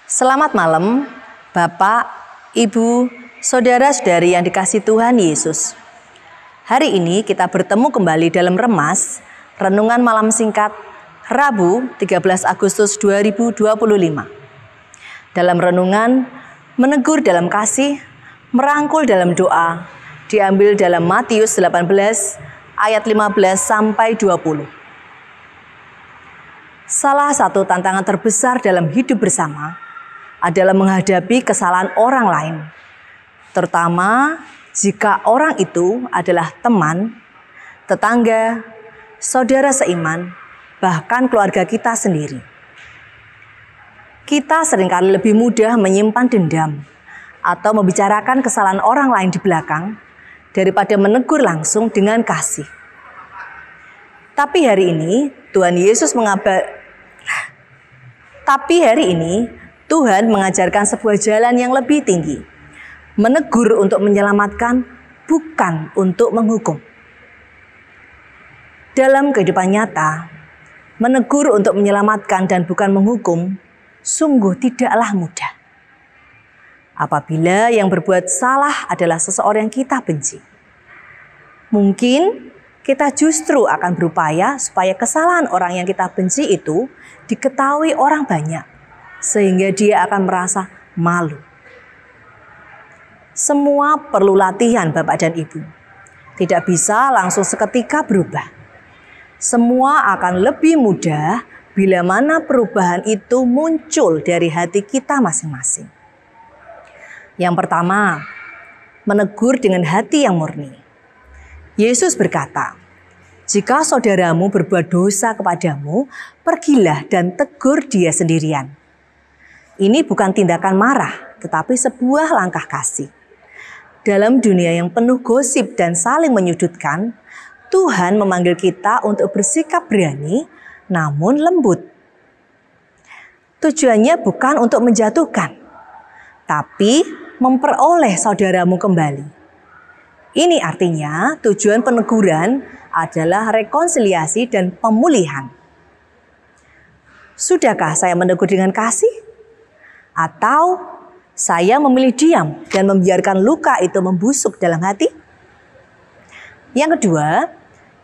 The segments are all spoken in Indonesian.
Selamat malam, Bapak, Ibu, saudara-saudari yang dikasihi Tuhan Yesus. Hari ini kita bertemu kembali dalam Remas, Renungan Malam Singkat, Rabu 13 Agustus 2025. Dalam renungan, menegur dalam kasih, merangkul dalam doa, diambil dalam Matius 18 ayat 15 sampai 20. Salah satu tantangan terbesar dalam hidup bersama adalah menghadapi kesalahan orang lain, terutama jika orang itu adalah teman, tetangga, saudara seiman, bahkan keluarga kita sendiri. Kita seringkali lebih mudah menyimpan dendam atau membicarakan kesalahan orang lain di belakang daripada menegur langsung dengan kasih. Tapi hari ini Tuhan mengajarkan sebuah jalan yang lebih tinggi. Menegur untuk menyelamatkan, bukan untuk menghukum. Dalam kehidupan nyata, menegur untuk menyelamatkan dan bukan menghukum, sungguh tidaklah mudah. Apabila yang berbuat salah adalah seseorang yang kita benci. Mungkin kita justru akan berupaya supaya kesalahan orang yang kita benci itu diketahui orang banyak, sehingga dia akan merasa malu. Semua perlu latihan Bapak dan Ibu. Tidak bisa langsung seketika berubah. Semua akan lebih mudah bila mana perubahan itu muncul dari hati kita masing-masing. Yang pertama, menegur dengan hati yang murni. Yesus berkata, "Jika saudaramu berbuat dosa kepadamu, pergilah dan tegur dia sendirian." Ini bukan tindakan marah, tetapi sebuah langkah kasih. Dalam dunia yang penuh gosip dan saling menyudutkan, Tuhan memanggil kita untuk bersikap berani, namun lembut. Tujuannya bukan untuk menjatuhkan, tapi memperoleh saudaramu kembali. Ini artinya tujuan peneguran adalah rekonsiliasi dan pemulihan. Sudahkah saya menegur dengan kasih? Atau saya memilih diam dan membiarkan luka itu membusuk dalam hati? Yang kedua,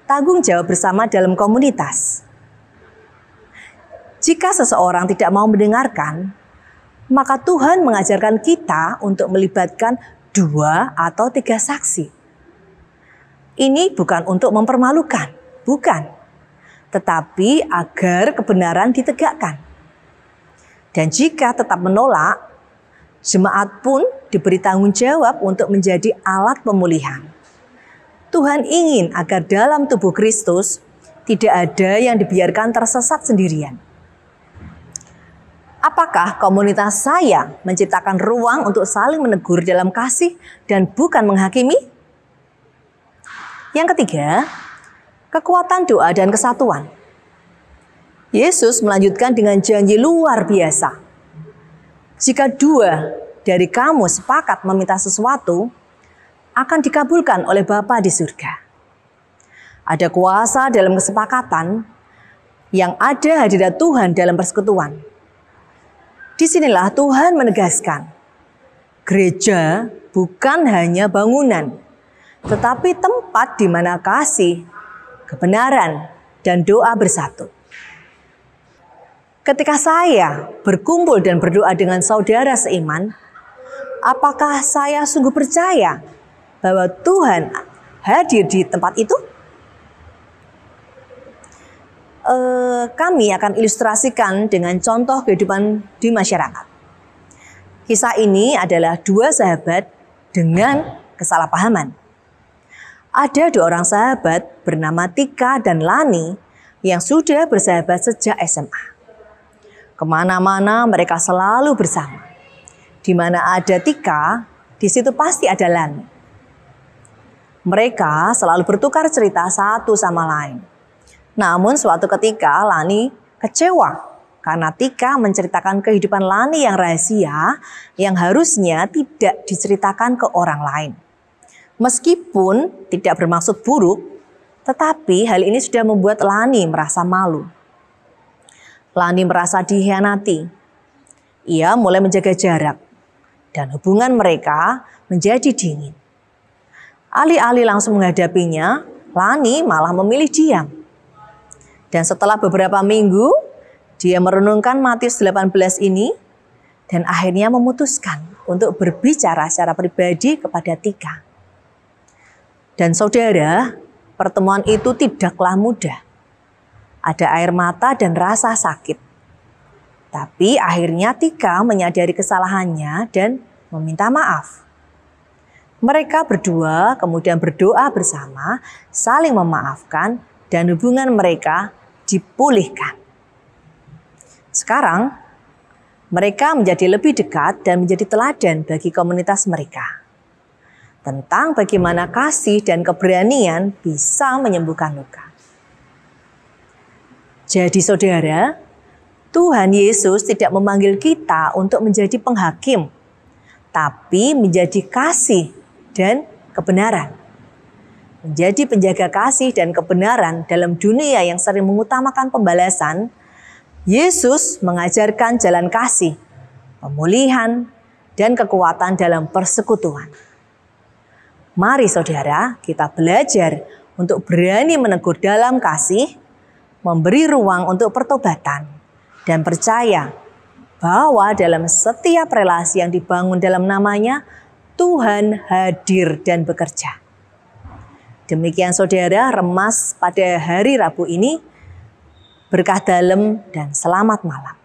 tanggung jawab bersama dalam komunitas. Jika seseorang tidak mau mendengarkan, maka Tuhan mengajarkan kita untuk melibatkan 2 atau 3 saksi. Ini bukan untuk mempermalukan, bukan, tetapi agar kebenaran ditegakkan. Dan jika tetap menolak, jemaat pun diberi tanggung jawab untuk menjadi alat pemulihan. Tuhan ingin agar dalam tubuh Kristus tidak ada yang dibiarkan tersesat sendirian. Apakah komunitas saya menciptakan ruang untuk saling menegur dalam kasih dan bukan menghakimi? Yang ketiga, kekuatan doa dan kesatuan. Yesus melanjutkan dengan janji luar biasa. Jika 2 dari kamu sepakat meminta sesuatu, akan dikabulkan oleh Bapa di surga. Ada kuasa dalam kesepakatan, yang ada hadirat Tuhan dalam persekutuan. Disinilah Tuhan menegaskan, gereja bukan hanya bangunan, tetapi tempat di mana kasih, kebenaran, dan doa bersatu. Ketika saya berkumpul dan berdoa dengan saudara seiman, apakah saya sungguh percaya bahwa Tuhan hadir di tempat itu? Kami akan ilustrasikan dengan contoh kehidupan di masyarakat. Kisah ini adalah 2 sahabat dengan kesalahpahaman. Ada 2 orang sahabat bernama Tika dan Lani yang sudah bersahabat sejak SMA. Kemana-mana mereka selalu bersama. Di mana ada Tika, di situ pasti ada Lani. Mereka selalu bertukar cerita satu sama lain. Namun suatu ketika Lani kecewa karena Tika menceritakan kehidupan Lani yang rahasia yang harusnya tidak diceritakan ke orang lain. Meskipun tidak bermaksud buruk, tetapi hal ini sudah membuat Lani merasa malu. Lani merasa dikhianati. Ia mulai menjaga jarak dan hubungan mereka menjadi dingin. Alih-alih langsung menghadapinya, Lani malah memilih diam. Dan setelah beberapa minggu, dia merenungkan Matius 18 ini dan akhirnya memutuskan untuk berbicara secara pribadi kepada Tika. Dan saudara, pertemuan itu tidaklah mudah. Ada air mata dan rasa sakit. Tapi akhirnya Tika menyadari kesalahannya dan meminta maaf. Mereka berdua kemudian berdoa bersama, saling memaafkan, dan hubungan mereka dipulihkan. Sekarang, mereka menjadi lebih dekat dan menjadi teladan bagi komunitas mereka. Tentang bagaimana kasih dan keberanian bisa menyembuhkan luka. Jadi saudara, Tuhan Yesus tidak memanggil kita untuk menjadi penghakim, tapi menjadi kasih dan kebenaran. Menjadi penjaga kasih dan kebenaran dalam dunia yang sering mengutamakan pembalasan, Yesus mengajarkan jalan kasih, pemulihan, dan kekuatan dalam persekutuan. Mari saudara, kita belajar untuk berani menegur dalam kasih, memberi ruang untuk pertobatan, dan percaya bahwa dalam setiap relasi yang dibangun dalam namanya, Tuhan hadir dan bekerja. Demikian saudara, remas pada hari Rabu ini. Berkah dalam dan selamat malam.